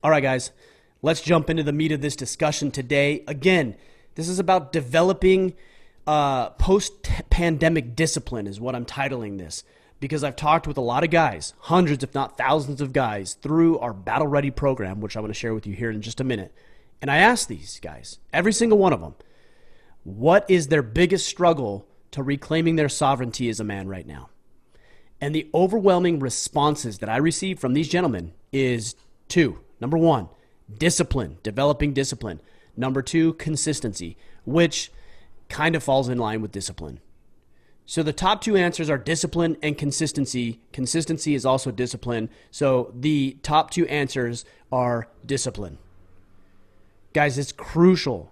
All right, guys, let's jump into the meat of this discussion today. Again, this is about developing post-pandemic discipline is what I'm titling this, because I've talked with a lot of guys, hundreds if not thousands of guys through our Battle Ready program, which I'm going to share with you here in just a minute. And I asked these guys, every single one of them, what is their biggest struggle to reclaiming their sovereignty as a man right now? And the overwhelming responses that I received from these gentlemen is two. Number one, discipline, developing discipline. Number two, consistency, which kind of falls in line with discipline. So the top two answers are discipline and consistency. Consistency is also discipline. So the top two answers are discipline. Guys, it's crucial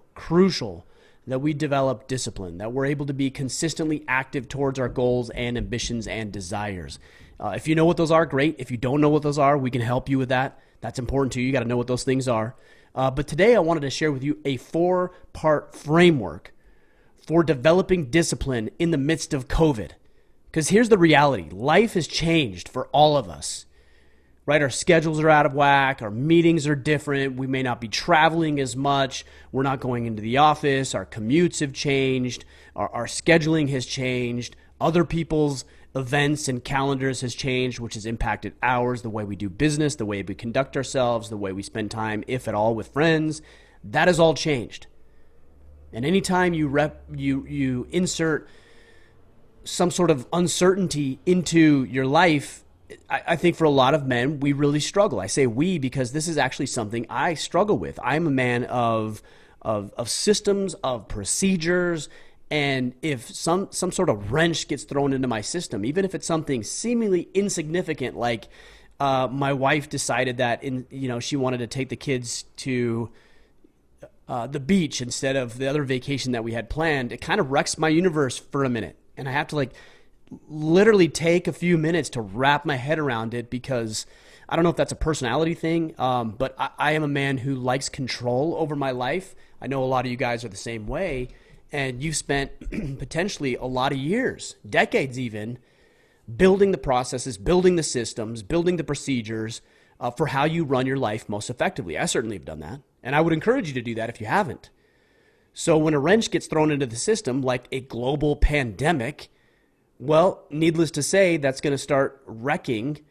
that we develop discipline, that we're able to be consistently active towards our goals and ambitions and desires. If you know what those are, great. If you don't know what those are, we can help you with that. That's important too. You got to know what those things are. But today I wanted to share with you a 4-part framework for developing discipline in the midst of COVID. Because here's the reality. Life has changed for all of us, right? Our schedules are out of whack. Our meetings are different. We may not be traveling as much. We're not going into the office. Our commutes have changed. Our scheduling has changed. Other people's events and calendars has changed, which has impacted ours, the way we do business, the way we conduct ourselves, the way we spend time, if at all, with friends. That has all changed. And anytime you insert some sort of uncertainty into your life, I think for a lot of men, we really struggle. I say we because this is actually something I struggle with. I'm a man of systems, of procedures. And if some sort of wrench gets thrown into my system, even if it's something seemingly insignificant, like my wife decided that she wanted to take the kids to the beach instead of the other vacation that we had planned, it kind of wrecks my universe for a minute. And I have to literally take a few minutes to wrap my head around it, because I don't know if that's a personality thing, but I am a man who likes control over my life. I know a lot of you guys are the same way. And you've spent potentially a lot of years, decades even, building the processes, building the systems, building the procedures for how you run your life most effectively. I certainly have done that. And I would encourage you to do that if you haven't. So when a wrench gets thrown into the system, like a global pandemic, well, needless to say, that's going to start wrecking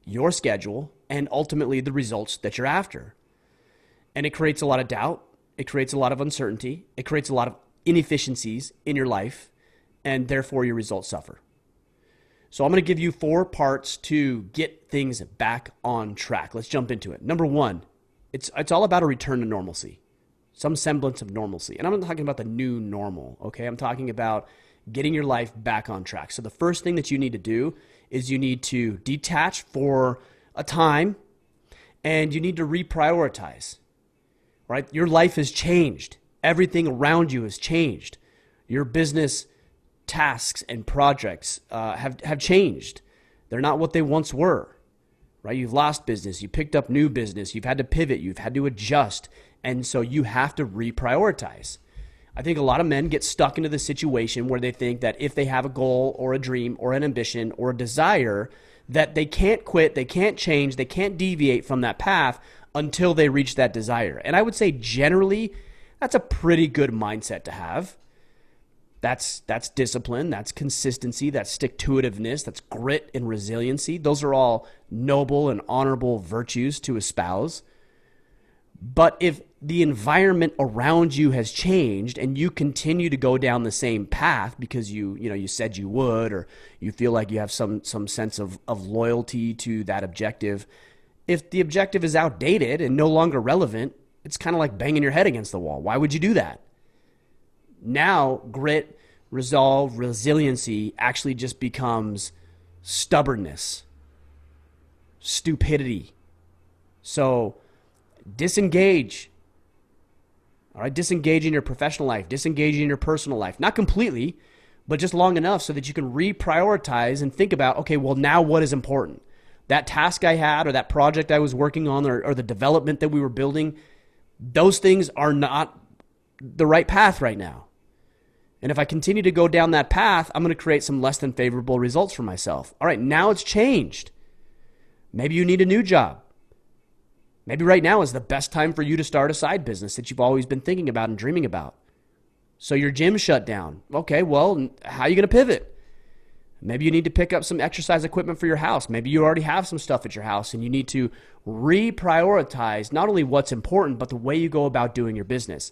your schedule and ultimately the results that you're after. And it creates a lot of doubt. It creates a lot of uncertainty. It creates a lot of inefficiencies in your life, and therefore your results suffer. So I'm going to give you 4 parts to get things back on track. Let's jump into it. Number 1, it's all about a return to normalcy, some semblance of normalcy. And I'm not talking about the new normal, okay? I'm talking about getting your life back on track. So the first thing that you need to do is you need to detach for a time, and you need to reprioritize, right? Your life has changed. Everything around you has changed. Your business tasks and projects have changed. They're not what they once were, right? You've lost business. You picked up new business. You've had to pivot. You've had to adjust. And so you have to reprioritize. I think a lot of men get stuck into the situation where they think that if they have a goal or a dream or an ambition or a desire, that they can't quit, they can't change, they can't deviate from that path until they reach that desire. And I would say generally, that's a pretty good mindset to have. That's discipline, that's consistency, that's stick-to-itiveness, that's grit and resiliency. Those are all noble and honorable virtues to espouse. But if the environment around you has changed and you continue to go down the same path because you said you would, or you feel like you have some sense of loyalty to that objective, if the objective is outdated and no longer relevant, it's kind of like banging your head against the wall. Why would you do that? Now, grit, resolve, resiliency actually just becomes stubbornness, stupidity. So disengage. All right, disengage in your professional life, disengage in your personal life. Not completely, but just long enough so that you can reprioritize and think about, okay, well, now what is important? That task I had, or that project I was working on, or the development that we were building, those things are not the right path right now. And if I continue to go down that path, I'm going to create some less than favorable results for myself. All right, now it's changed. Maybe you need a new job. Maybe right now is the best time for you to start a side business that you've always been thinking about and dreaming about. So your gym shut down. Okay, well, how are you going to pivot? Maybe you need to pick up some exercise equipment for your house. Maybe you already have some stuff at your house and you need to reprioritize not only what's important, but the way you go about doing your business.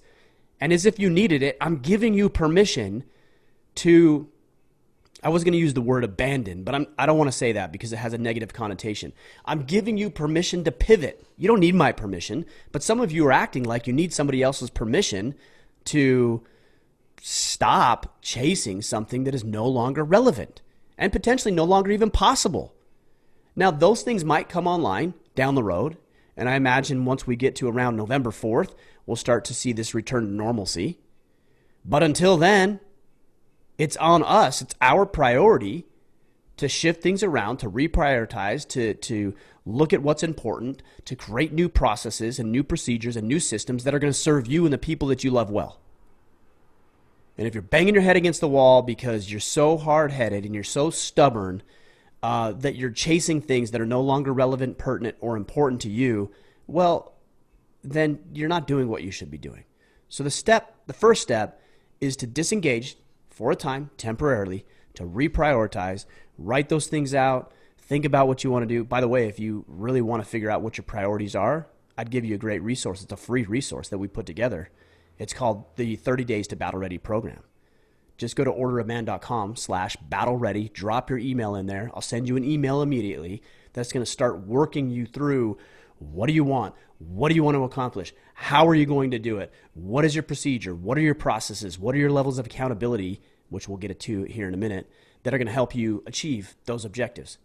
And as if you needed it, I'm giving you permission to, I was going to use the word abandon, but I don't want to say that because it has a negative connotation. I'm giving you permission to pivot. You don't need my permission, but some of you are acting like you need somebody else's permission to stop chasing something that is no longer relevant and potentially no longer even possible. Now, those things might come online down the road, and I imagine once we get to around November 4th, we'll start to see this return to normalcy. But until then, it's on us. It's our priority to shift things around, to reprioritize, to look at what's important, to create new processes and new procedures and new systems that are going to serve you and the people that you love well. And if you're banging your head against the wall because you're so hard-headed and you're so stubborn that you're chasing things that are no longer relevant, pertinent, or important to you, well, then you're not doing what you should be doing. So the first step is to disengage for a time, temporarily, to reprioritize, write those things out, think about what you want to do. By the way, if you really want to figure out what your priorities are, I'd give you a great resource. It's a free resource that we put together. It's called the 30 Days to Battle Ready program. Just go to orderofman.com/battle ready, drop your email in there. I'll send you an email immediately that's going to start working you through what do you want? What do you want to accomplish? How are you going to do it? What is your procedure? What are your processes? What are your levels of accountability, which we'll get to here in a minute, that are going to help you achieve those objectives?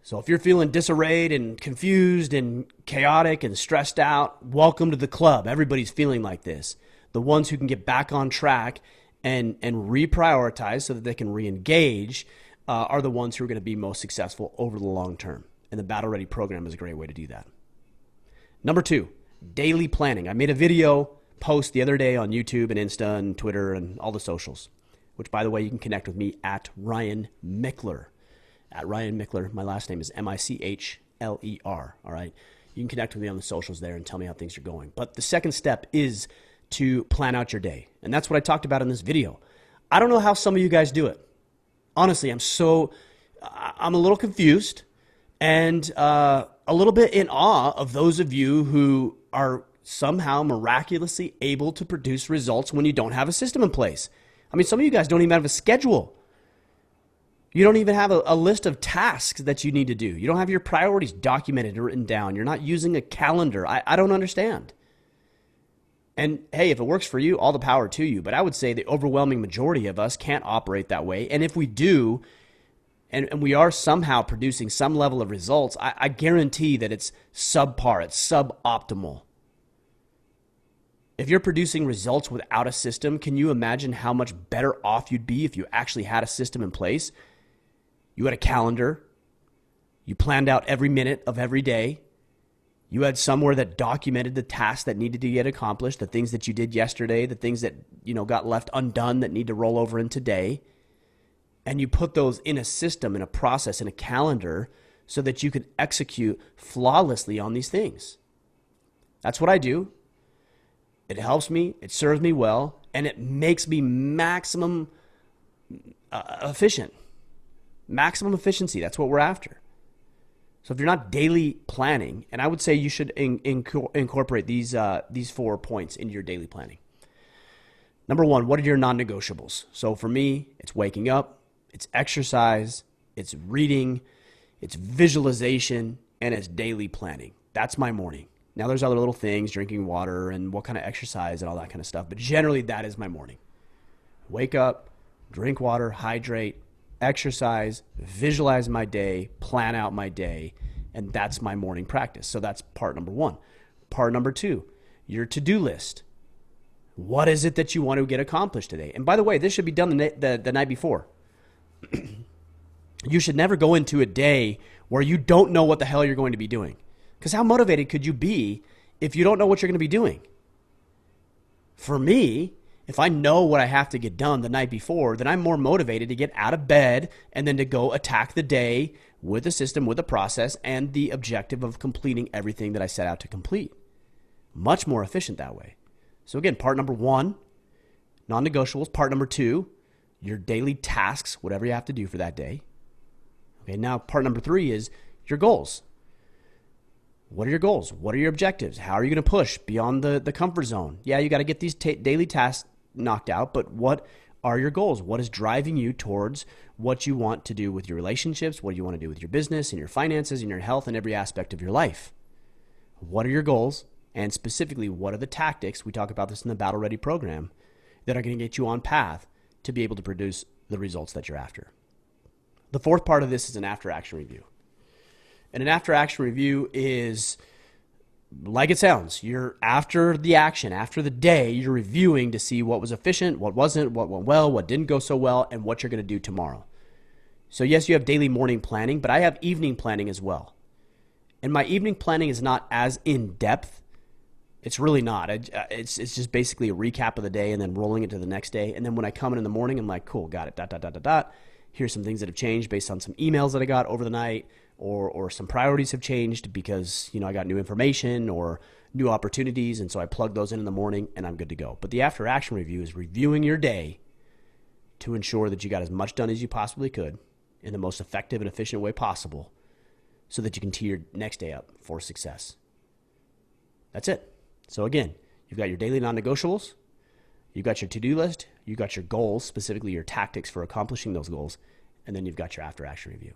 So if you're feeling disarrayed and confused and chaotic and stressed out, welcome to the club. Everybody's feeling like this. The ones who can get back on track and reprioritize so that they can reengage are the ones who are going to be most successful over the long term. And the Battle Ready program is a great way to do that. Number 2, daily planning. I made a video post the other day on YouTube and Insta and Twitter and all the socials, which, by the way, you can connect with me at Ryan Michler. At Ryan Michler. My last name is Michler. All right. You can connect with me on the socials there and tell me how things are going. But the second step is to plan out your day. And that's what I talked about in this video. I don't know how some of you guys do it. Honestly, I'm a little confused and a little bit in awe of those of you who are somehow miraculously able to produce results when you don't have a system in place. I mean, some of you guys don't even have a schedule. You don't even have a list of tasks that you need to do. You don't have your priorities documented or written down. You're not using a calendar. I don't understand. And hey, if it works for you, all the power to you. But I would say the overwhelming majority of us can't operate that way. And if we do, and we are somehow producing some level of results, I guarantee that it's subpar, it's suboptimal. If you're producing results without a system, can you imagine how much better off you'd be if you actually had a system in place? You had a calendar. You planned out every minute of every day. You had somewhere that documented the tasks that needed to get accomplished, the things that you did yesterday, the things that got left undone that need to roll over in today. And you put those in a system, in a process, in a calendar so that you can execute flawlessly on these things. That's what I do. It helps me, it serves me well, and it makes me maximum efficient. Maximum efficiency, that's what we're after. So if you're not daily planning, and I would say you should incorporate these 4 points into your daily planning. Number 1, what are your non-negotiables? So for me, it's waking up, it's exercise, it's reading, it's visualization, and it's daily planning. That's my morning. Now there's other little things, drinking water and what kind of exercise and all that kind of stuff, but generally that is my morning. Wake up, drink water, hydrate, exercise, visualize my day, plan out my day, and that's my morning practice. So that's part number 1. Part number 2, your to-do list. What is it that you want to get accomplished today? And by the way, this should be done the night before. You should never go into a day where you don't know what the hell you're going to be doing. Because how motivated could you be if you don't know what you're going to be doing? For me, If I know what I have to get done the night before, then I'm more motivated to get out of bed and then to go attack the day with a system, with a process, and the objective of completing everything that I set out to complete. Much more efficient that way. So again, part number 1, non-negotiables. Part number 2, your daily tasks, whatever you have to do for that day. Okay, now part number 3 is your goals. What are your goals? What are your objectives? How are you going to push beyond the comfort zone? Yeah, you got to get these daily tasks knocked out, but what are your goals? What is driving you towards what you want to do with your relationships? What do you want to do with your business and your finances and your health and every aspect of your life? What are your goals? And specifically, what are the tactics, we talk about this in the Battle Ready program, that are going to get you on path to be able to produce the results that you're after? The fourth part of this is an after-action review. And an after-action review is, like it sounds, you're after the action, after the day, you're reviewing to see what was efficient, what wasn't, what went well, what didn't go so well, and what you're going to do tomorrow. So yes, you have daily morning planning, but I have evening planning as well. And my evening planning is not as in-depth. It's really not. It's just basically a recap of the day and then rolling it to the next day. And then when I come in the morning, I'm like, cool, got it, ... Here's some things that have changed based on some emails that I got over the night, or some priorities have changed because, I got new information or new opportunities, and so I plug those in the morning and I'm good to go. But the after action review is reviewing your day to ensure that you got as much done as you possibly could in the most effective and efficient way possible so that you can tee your next day up for success. That's it. So again, you've got your daily non-negotiables, you've got your to-do list, you've got your goals, specifically your tactics for accomplishing those goals, and then you've got your after-action review.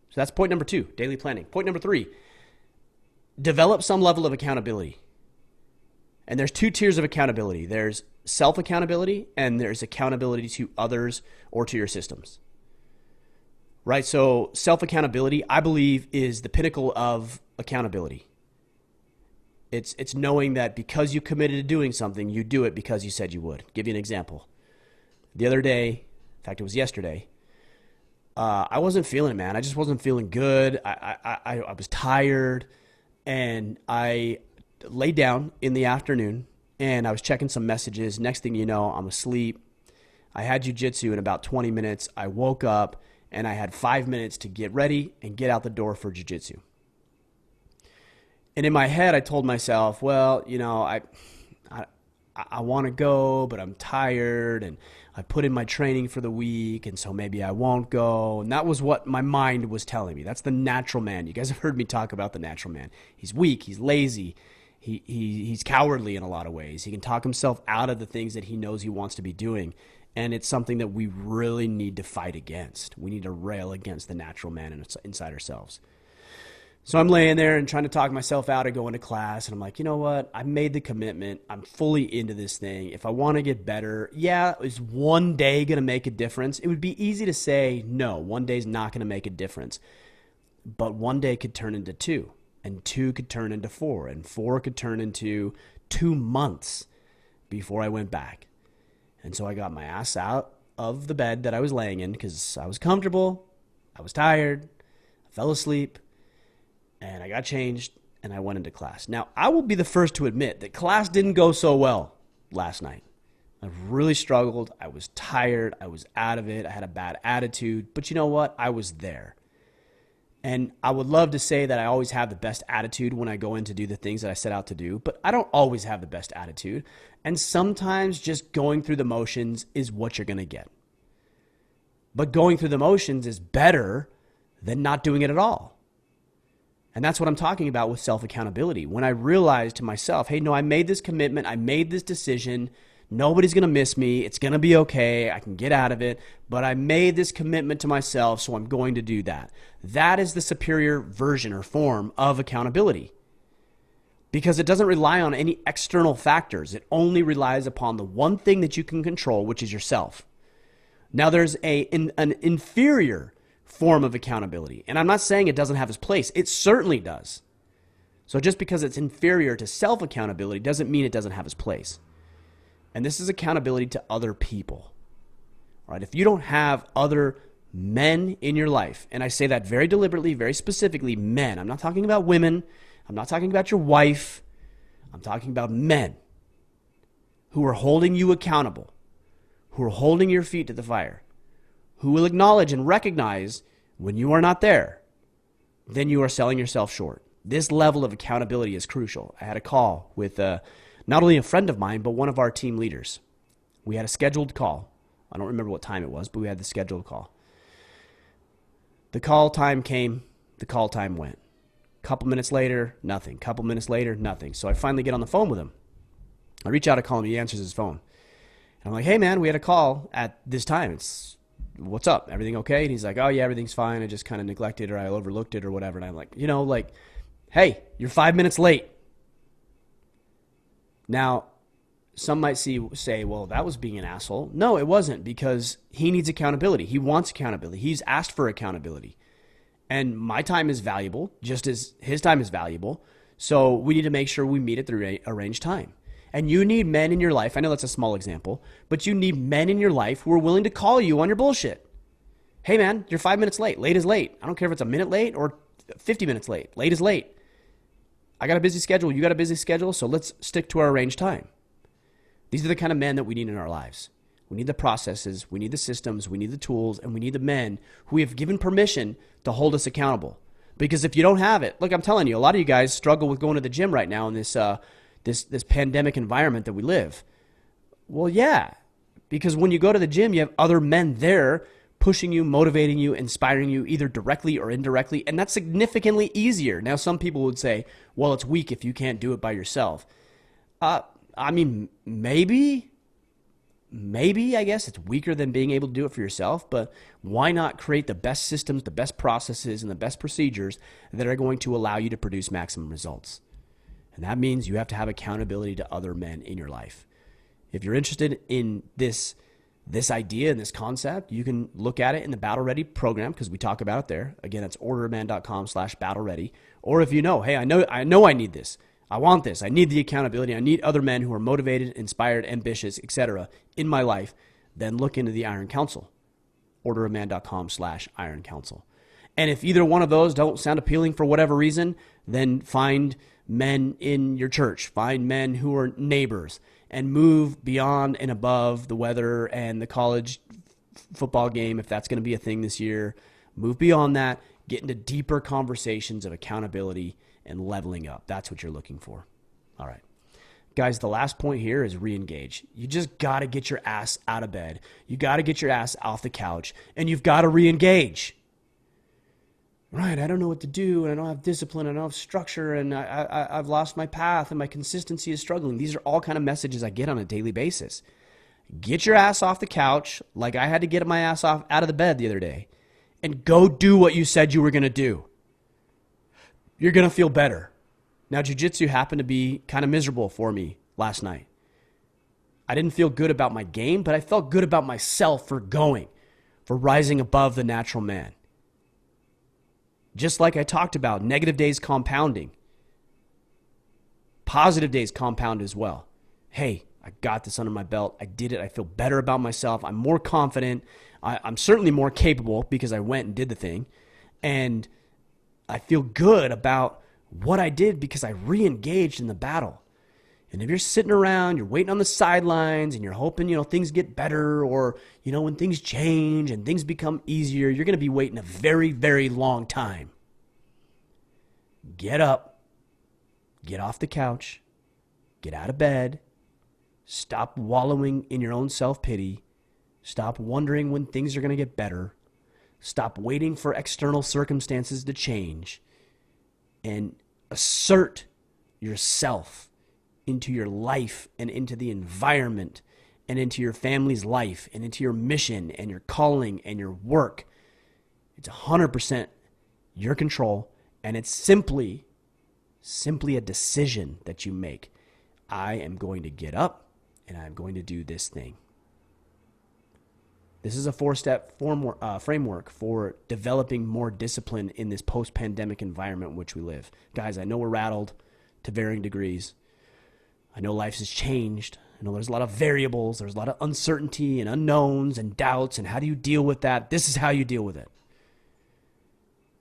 So that's point number 2, daily planning. Point number 3, develop some level of accountability. And there's 2 tiers of accountability. There's self-accountability and there's accountability to others or to your systems. Right? So self-accountability, I believe, is the pinnacle of accountability. It's knowing that because you committed to doing something, you do it because you said you would. Give you an example. The other day, in fact, it was yesterday, I wasn't feeling it, man. I just wasn't feeling good. I was tired, and I laid down in the afternoon, and I was checking some messages. Next thing you know, I'm asleep. I had jiu-jitsu in about 20 minutes. I woke up, and I had 5 minutes to get ready and get out the door for jiu-jitsu. And in my head, I told myself, well, I want to go, but I'm tired, and I put in my training for the week, and so maybe I won't go. And that was what my mind was telling me. That's the natural man. You guys have heard me talk about the natural man. He's weak. He's lazy. He's cowardly in a lot of ways. He can talk himself out of the things that he knows he wants to be doing. And it's something that we really need to fight against. We need to rail against the natural man inside ourselves. So I'm laying there and trying to talk myself out of going to class. And I'm like, you know what? I made the commitment. I'm fully into this thing. If I want to get better, is one day going to make a difference? It would be easy to say, no, one day's not going to make a difference. But one day could turn into 2, and 2 could turn into 4, and 4 could turn into 2 months before I went back. And so I got my ass out of the bed that I was laying in because I was comfortable, I was tired, I fell asleep, and I got changed, and I went into class. Now, I will be the first to admit that class didn't go so well last night. I really struggled. I was tired. I was out of it. I had a bad attitude. But you know what? I was there. And I would love to say that I always have the best attitude when I go in to do the things that I set out to do, but I don't always have the best attitude. And sometimes just going through the motions is what you're going to get. But going through the motions is better than not doing it at all. And that's what I'm talking about with self-accountability. When I realized to myself, hey, no, I made this commitment. I made this decision. Nobody's going to miss me. It's going to be okay. I can get out of it. But I made this commitment to myself, so I'm going to do that. That is the superior version or form of accountability. Because it doesn't rely on any external factors. It only relies upon the one thing that you can control, which is yourself. Now, there's an inferior form of accountability. And I'm not saying it doesn't have its place. It certainly does. So just because it's inferior to self-accountability doesn't mean it doesn't have its place. And this is accountability to other people. All right? If you don't have other men in your life, and I say that very deliberately, very specifically, men. I'm not talking about women. I'm not talking about your wife. I'm talking about men who are holding you accountable, who are holding your feet to the fire, who will acknowledge and recognize when you are not there, then you are selling yourself short. This level of accountability is crucial. I had a call with not only a friend of mine, but one of our team leaders. We had a scheduled call. I don't remember what time it was, but we had the scheduled call. The call time came, the call time went. Couple minutes later, nothing. Couple minutes later, nothing. So I finally get on the phone with him. I reach out to call him. He answers his phone. And I'm like, hey, man, we had a call at this time. What's up? Everything okay? And he's like, oh, yeah, everything's fine. I just kind of neglected or I overlooked it or whatever. And I'm like, hey, you're 5 minutes late. Now, some might say, well, that was being an asshole. No, it wasn't, because he needs accountability. He wants accountability. He's asked for accountability. And my time is valuable, just as his time is valuable. So we need to make sure we meet at the arranged time. And you need men in your life. I know that's a small example, but you need men in your life who are willing to call you on your bullshit. Hey, man, you're 5 minutes late. Late is late. I don't care if it's a minute late or 50 minutes late. Late is late. I got a busy schedule. You got a busy schedule. So let's stick to our arranged time. These are the kind of men that we need in our lives. We need the processes. We need the systems. We need the tools. And we need the men who we have given permission to hold us accountable. Because if you don't have it, look, I'm telling you, a lot of you guys struggle with going to the gym right now in this pandemic environment that we live. Well, yeah, because when you go to the gym, you have other men there pushing you, motivating you, inspiring you, either directly or indirectly, and that's significantly easier. Now, some people would say, well, it's weak if you can't do it by yourself. I mean, maybe, I guess it's weaker than being able to do it for yourself, but why not create the best systems, the best processes, and the best procedures that are going to allow you to produce maximum results? And that means you have to have accountability to other men in your life. If you're interested in this idea and this concept, you can look at it in the Battle Ready program, because we talk about it there. Again, it's orderman.com/battle ready. Or if you know, hey, I know I need this. I want this. I need the accountability. I need other men who are motivated, inspired, ambitious, etc. in my life. Then look into the Iron Council. orderman.com/Iron Council. And if either one of those don't sound appealing for whatever reason, then find men in your church. Find men who are neighbors and move beyond and above the weather and the college football game, if that's going to be a thing this year. Move beyond that. Get into deeper conversations of accountability and leveling up. That's what you're looking for. All right. Guys, the last point here is re-engage. You just got to get your ass out of bed. You got to get your ass off the couch, and you've got to re-engage. Right, I don't know what to do, and I don't have discipline, and I don't have structure, and I've lost my path, and my consistency is struggling. These are all kind of messages I get on a daily basis. Get your ass off the couch, like I had to get my ass off out of the bed the other day, and go do what you said you were going to do. You're going to feel better. Now, jiu-jitsu happened to be kind of miserable for me last night. I didn't feel good about my game, but I felt good about myself for rising above the natural man. Just like I talked about, negative days compounding. Positive days compound as well. Hey, I got this under my belt. I did it. I feel better about myself. I'm more confident. I'm certainly more capable because I went and did the thing. And I feel good about what I did because I re-engaged in the battle. And if you're sitting around, you're waiting on the sidelines and you're hoping, things get better, or, when things change and things become easier, you're going to be waiting a very, very long time. Get up, get off the couch, get out of bed, stop wallowing in your own self-pity, stop wondering when things are going to get better, stop waiting for external circumstances to change, and assert yourself into your life and into the environment and into your family's life and into your mission and your calling and your work. It's 100% your control, and it's simply a decision that you make. I am going to get up and I'm going to do this thing. This is a 4-step framework for developing more discipline in this post-pandemic environment in which we live. Guys, I know we're rattled to varying degrees. I know life has changed. I know there's a lot of variables. There's a lot of uncertainty and unknowns and doubts. And how do you deal with that? This is how you deal with it.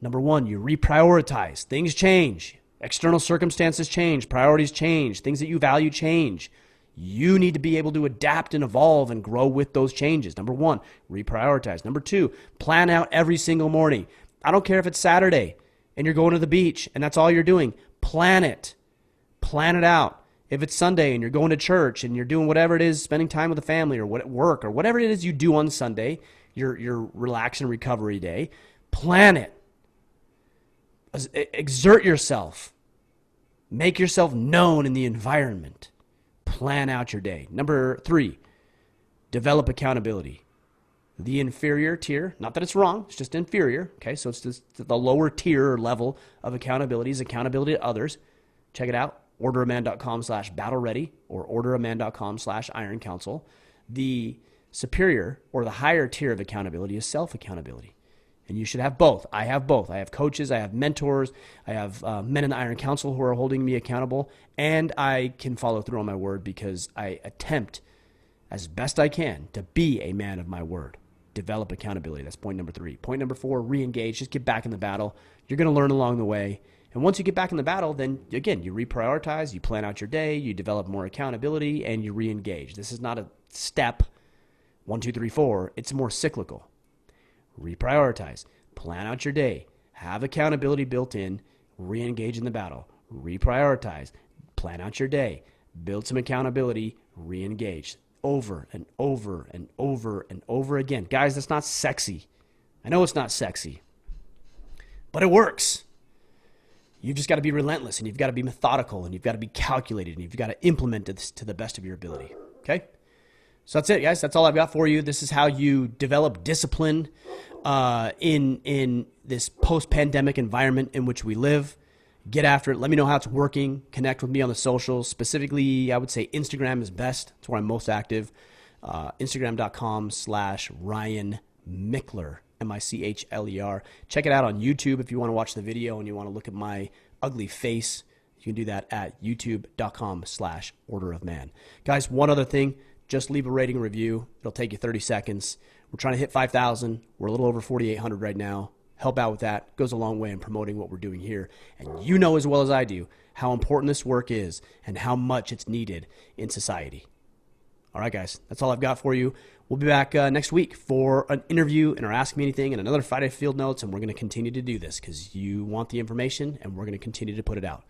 Number one, you reprioritize. Things change. External circumstances change. Priorities change. Things that you value change. You need to be able to adapt and evolve and grow with those changes. Number one, reprioritize. Number two, plan out every single morning. I don't care if it's Saturday and you're going to the beach and that's all you're doing. Plan it. Plan it out. If it's Sunday and you're going to church and you're doing whatever it is, spending time with the family or work or whatever it is you do on Sunday, your relax and recovery day, plan it. Exert yourself. Make yourself known in the environment. Plan out your day. Number three, develop accountability. The inferior tier, not that it's wrong, it's just inferior. Okay, so it's just the lower tier or level of accountability is accountability to others. Check it out, orderaman.com/battle-ready or orderaman.com/iron council. The superior or the higher tier of accountability is self-accountability. And you should have both. I have both. I have coaches, I have mentors, I have men in the Iron Council who are holding me accountable, and I can follow through on my word because I attempt as best I can to be a man of my word. Develop accountability. That's point number three. Point number four, re-engage. Just get back in the battle. You're going to learn along the way. And once you get back in the battle, then again, you reprioritize, you plan out your day, you develop more accountability, and you re-engage. This is not a step, 1, 2, 3, 4. It's more cyclical. Reprioritize, plan out your day, have accountability built in, re-engage in the battle, reprioritize, plan out your day, build some accountability, re-engage over and over and over and over again. Guys, that's not sexy. I know it's not sexy, but it works. You've just got to be relentless and you've got to be methodical and you've got to be calculated and you've got to implement this to the best of your ability. Okay? So that's it, guys. That's all I've got for you. This is how you develop discipline in this post-pandemic environment in which we live. Get after it. Let me know how it's working. Connect with me on the socials. Specifically, I would say Instagram is best. It's where I'm most active. Instagram.com/Ryan Michler, Michler. Check it out on YouTube if you want to watch the video and you want to look at my ugly face. You can do that at youtube.com/orderofman. Guys, one other thing. Just leave a rating and review. It'll take you 30 seconds. We're trying to hit 5,000. We're a little over 4,800 right now. Help out with that. It goes a long way in promoting what we're doing here. And you know as well as I do how important this work is and how much it's needed in society. All right, guys. That's all I've got for you. We'll be back next week for an interview in our Ask Me Anything and another Friday Field Notes, and we're going to continue to do this because you want the information, and we're going to continue to put it out.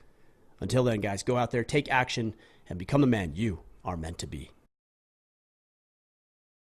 Until then, guys, go out there, take action, and become the man you are meant to be.